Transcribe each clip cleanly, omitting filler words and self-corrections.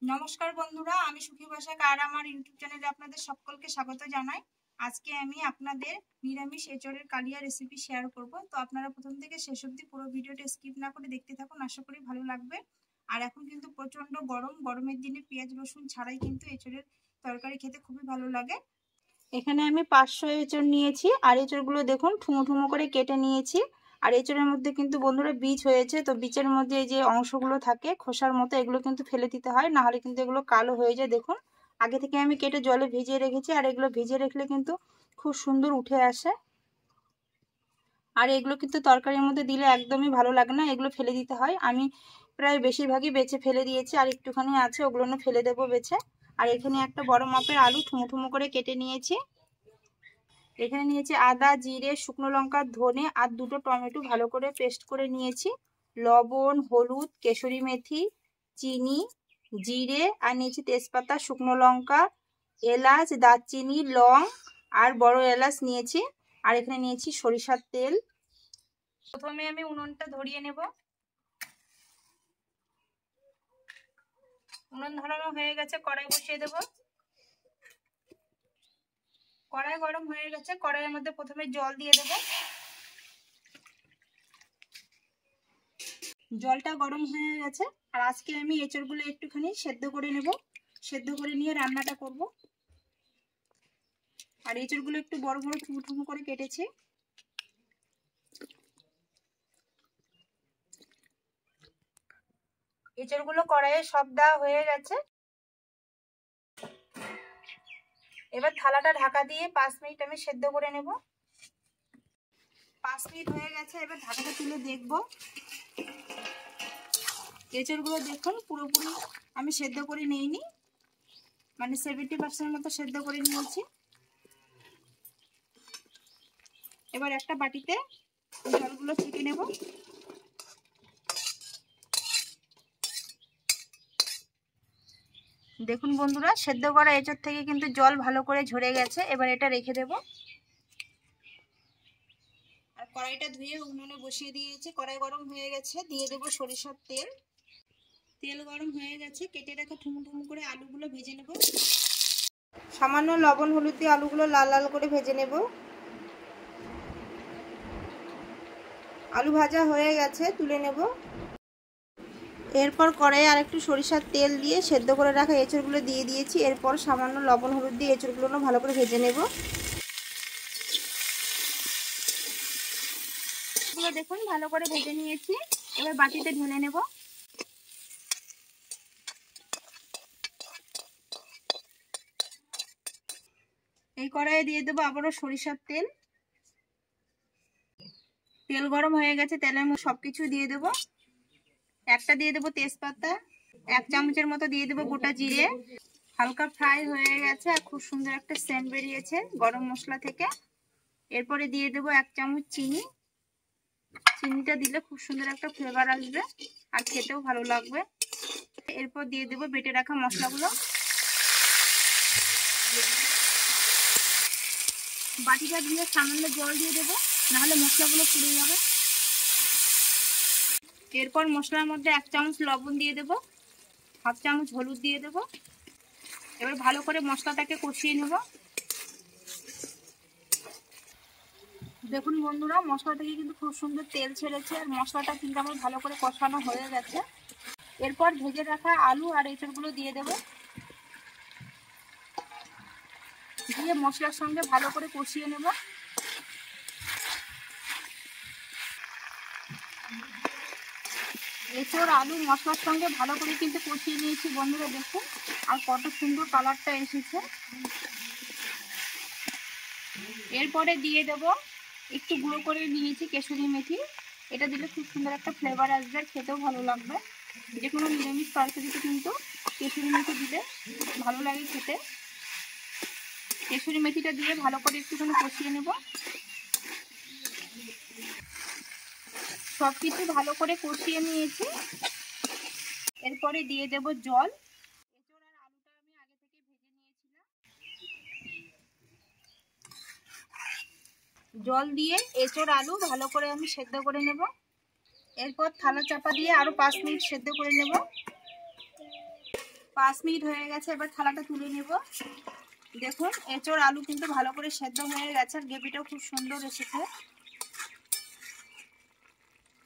নমস্কার বন্ধুরা, আমি সুখী বসাক আর আমার ইউটিউব চ্যানেলে আপনাদের সকলকে স্বাগত জানাই। আজকে আমি আপনাদের নিরামিষ এঁচড়ের কালিয়া রেসিপি শেয়ার করব। তো আপনারা প্রথম থেকে শেষ অবধি পুরো ভিডিওটা স্কিপ না করে দেখতে থাকুন, আশা করি ভালো লাগবে। আর এখন কিন্তু প্রচন্ড গরমের দিনে পেঁয়াজ রসুন ছাড়াই কিন্তু এঁচড়ের তরকারি খেতে খুবই ভালো লাগে। এখানে আমি 500 এঁচড় নিয়েছি আর এঁচড়গুলো দেখুন ঠুমো ঠুমো করে কেটে নিয়েছি। আর এঁচড়ের মধ্যে কিন্তু বন্ধুরা বীজ হয়েছে, তো বীজের মধ্যে এই যে অংশগুলো থাকে খোসার মতো, এগুলো কিন্তু ফেলে দিতে হয়, না হলে কিন্তু এগুলো কালো হয়ে যায়। দেখুন আগে থেকে আমি কেটে জলে ভিজিয়ে রেখেছি, আর এগুলো ভিজিয়ে রাখলে কিন্তু খুব সুন্দর উঠে আসে। আর এগুলো কিন্তু তরকারির মধ্যে দিলে একদমই ভালো লাগে না, এগুলো ফেলে দিতে হয়। আমি প্রায় বেশিরভাগই বেছে ফেলে দিয়েছি, আর একটুখানি আছে ওগুলো ফেলে দেবো বেছে। আর এখানে একটা বড় মাপের আলু ঠুমো ঠুমো করে কেটে নিয়েছি। এখানে নিয়েছি আদা, জিরে, শুকনো লঙ্কা, ধনে আর দুটো টমেটো ভালো করে পেস্ট করে নিয়েছি। লবণ, হলুদ, কেশরি মেথি, চিনি, জিরে আর নিয়েছি তেজপাতা, শুকনো লঙ্কা, এলাচ, দারচিনি, লং আর বড় এলাচ নিয়েছি। আর এখানে নিয়েছি সরিষার তেল। প্রথমে আমি উনুনটা ধরিয়ে নেব। উনুন ধরানো হয়ে গেছে, কড়াই বসিয়ে দেব। কড়াই গরম হয়ে গেছে, কড়াইয়ের মধ্যে প্রথমে জল দিয়ে দেব। জলটা গরম হয়ে গেছে, আর আজকে আমি এঁচড়গুলো একটুখানি সেদ্ধ করে নেব। সেদ্ধ করে নিয়ে রান্নাটা করব। আর এঁচড়গুলো একটু বড় বড় ঠুমো ঠুমো করে কেটেছি। এঁচড়গুলো কড়াইয়ে সব দেওয়া হয়ে গেছে। এবার থালাটা ঢাকা দিয়ে 5 মিনিট আমি সেদ্ধ করে নেব। 5 মিনিট হয়ে গেছে, এবার ঢাকাটা তুলে দেখব। এঁচড়গুলো দেখুন পুরোপুরি আমি সেদ্ধ করে নিইনি, মানে 70% মতো সেদ্ধ করে নিয়েছি। এবার একটা বাটিতে জলগুলো ছেঁকে নেব। দেখুন বন্ধুরা, সেদ্ধ করা এঁচড় থেকে কিন্তু জল ভালো করে ঝরে গেছে। এবার এটা রেখে দেব। আর কড়াইটা ধুয়ে উনুনে বসিয়ে দিয়েছি, কড়াই গরম হয়ে গেছে, দিয়ে দেব সরিষার তেল। তেল গরম হয়ে গেছে, কেটে রাখা ঠুমো ঠুমো করে আলুগুলো ভেজে নেব। সামান্য লবণ হলুদ দিয়ে আলুগুলো লাল লাল করে ভেজে নেব। আলু ভাজা হয়ে গেছে, তুলে নেব। এরপর কড়াইয়ে আর একটু সরিষার তেল দিয়ে সেদ্ধ করে রাখা এঁচড়গুলো দিয়ে দিয়েছি। এরপর সামান্য লবণ হলুদ দিয়ে এঁচড়গুলো ভালো করে ভেজে নেব। এগুলো দেখুন ভালো করে ভেজে নিয়েছি, এবার বাটিতে ঢেলে নেব। এই কড়াইয়ে দিয়ে দেবো আবারও সরিষার তেল। তেল গরম হয়ে গেছে, তেলের মধ্যে সবকিছু দিয়ে দেবো। একটা দিয়ে দেবো তেজপাতা, 1 চামচের মতো দিয়ে দেবো গোটা জিরে। হালকা ফ্রাই হয়ে গেছে আর খুব সুন্দর একটা সেন্ট বেরিয়েছে গরম মশলা থেকে। এরপরে দিয়ে দেবো 1 চামচ চিনি। চিনিটা দিলে খুব সুন্দর একটা ফ্লেভার আসবে আর খেতেও ভালো লাগবে। এরপর দিয়ে দেবো বেটে রাখা মশলাগুলো। বাটিটা দিয়ে সামান্য জল দিয়ে দেবো, নাহলে মশলাগুলো পুড়ে যাবে। এরপর মশলার মধ্যে 1 চামচ লবণ দিয়ে দেবো, 1/2 চামচ হলুদ দিয়ে দেবো। এবার ভালো করে মশলাটাকে কষিয়ে নেব। দেখুন বন্ধুরা, মশলা থেকে কিন্তু খুব সুন্দর তেল ছেড়েছে আর মশলাটা কিন্তু আমার ভালো করে কষানো হয়ে গেছে। এরপর ভেজে রাখা আলু আর এঁচড়গুলো দিয়ে দেবো, দিয়ে মশলার সঙ্গে ভালো করে কষিয়ে নেব। এঁচড় আলু মশলার সঙ্গে ভালো করে কিন্তু কষিয়ে নিয়েছি বন্ধুরা, দেখুন আর কত সুন্দর কালারটা এসেছে। এরপরে দিয়ে দেব একটু গুঁড়ো করে নিয়েছি কেশরি মেথি। এটা দিলে খুব সুন্দর একটা ফ্লেভার আসবে, খেতেও ভালো লাগবে। যে কোনো নিরামিষ তরকারিতে কিন্তু কেশরি মেথি দিলে ভালো লাগে খেতে। কেশরি মেথিটা দিয়ে ভালো করে একটুখানি কষিয়ে নেব। সবকিছু ভালো করে কষিয়ে নিয়েছি। এরপরে দিয়ে দেব জল। এঁচড় আর আলুটা আমি আগে থেকে ভেজে নিয়েছিলাম। জল দিয়ে এঁচড় আলু ভালো করে আমি সেদ্ধ করে নেব। এরপর থালা চাপা দিয়ে আরো 5 মিনিট সেদ্ধ করে নেব। 5 মিনিট হয়ে গেছে, এবার থালাটা তুলে নেব। দেখুন এঁচোড় আলু কিন্তু ভালো করে সেদ্ধ হয়ে গেছে, আর গ্রেভিটাও খুব সুন্দর এসেছে,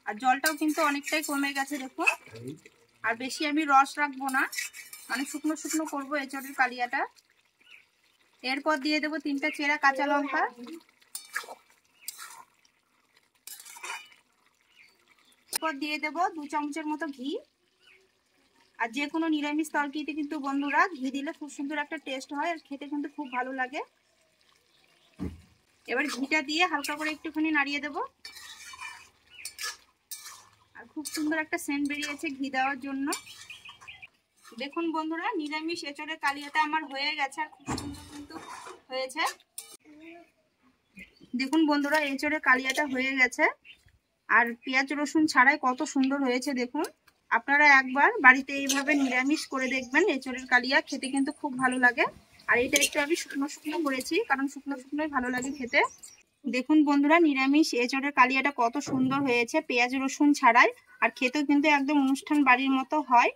আর জলটাও কিন্তু অনেকটাই কমে গেছে দেখুন। আর বেশি আমি রস রাখবো না, মানে শুকনো শুকনো করবো এঁচোড়ের কালিয়াটা। এরপর দিয়ে দেবো 3টা চেরা কাঁচা লঙ্কা, এরপর দিয়ে দেবো 2 চামচের মতো ঘি। আর যে কোনো নিরামিষ তরকারিতে কিন্তু বন্ধুরা ঘি দিলে খুব সুন্দর একটা টেস্ট হয়, আর খেতে কিন্তু খুব ভালো লাগে। এবার ঘিটা দিয়ে হালকা করে একটুখানি নাড়িয়ে দেব, আর খুব সুন্দর একটা সেন্ট বেরিয়েছে ঘি দেওয়ার জন্য। দেখুন বন্ধুরা নিরামিষ এঁচোড়ের কালিয়াটা আমার হয়ে গেছে, আর খুব সুন্দর কিন্তু হয়েছে। দেখুন বন্ধুরা এঁচোড়ের কালিয়াটা হয়ে গেছে, আর পেঁয়াজ রসুন ছাড়াই কত সুন্দর হয়েছে দেখুন। আপনারা একবার বাড়িতে এইভাবে নিরামিষ করে দেখবেন, এঁচোড়ের কালিয়া খেতে কিন্তু খুব ভালো লাগে। আর এটা একটু আমি শুকনো শুকনো করেছি, কারণ শুকনো শুকনোই ভালো লাগে খেতে। দেখুন বন্ধুরা নিরামিষ এঁচোড়ের কালিয়াটা কত সুন্দর হয়েছে পেঁয়াজ রসুন ছাড়াই, আর খেতেও কিন্তু একদম অনুষ্ঠান বাড়ির মতো হয়।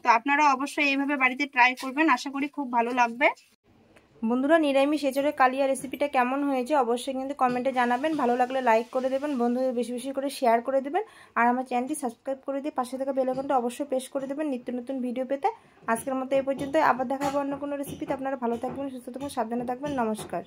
তো আপনারা অবশ্যই এইভাবে বাড়িতে ট্রাই করবেন, আশা করি খুব ভালো লাগবে। বন্ধুরা নিরামিষ এঁচোড়ের কালিয়া রেসিপিটা কেমন হয়েছে অবশ্যই কিন্তু কমেন্টে জানাবেন। ভালো লাগলে লাইক করে দেবেন, বন্ধুদের বেশি বেশি করে শেয়ার করে দেবেন, আর আমার চ্যানেলটি সাবস্ক্রাইব করে দিয়ে পাশে থাকা বেল আইকনটা অবশ্যই প্রেস করে দেবেন নিত্য নতুন ভিডিও পেতে। আজকের মতো এই পর্যন্ত, আবার দেখা হবে অন্য কোনো রেসিপিতে। আপনারা ভালো থাকবেন, সুস্থ থাকবেন, সাবধানে থাকবেন। নমস্কার।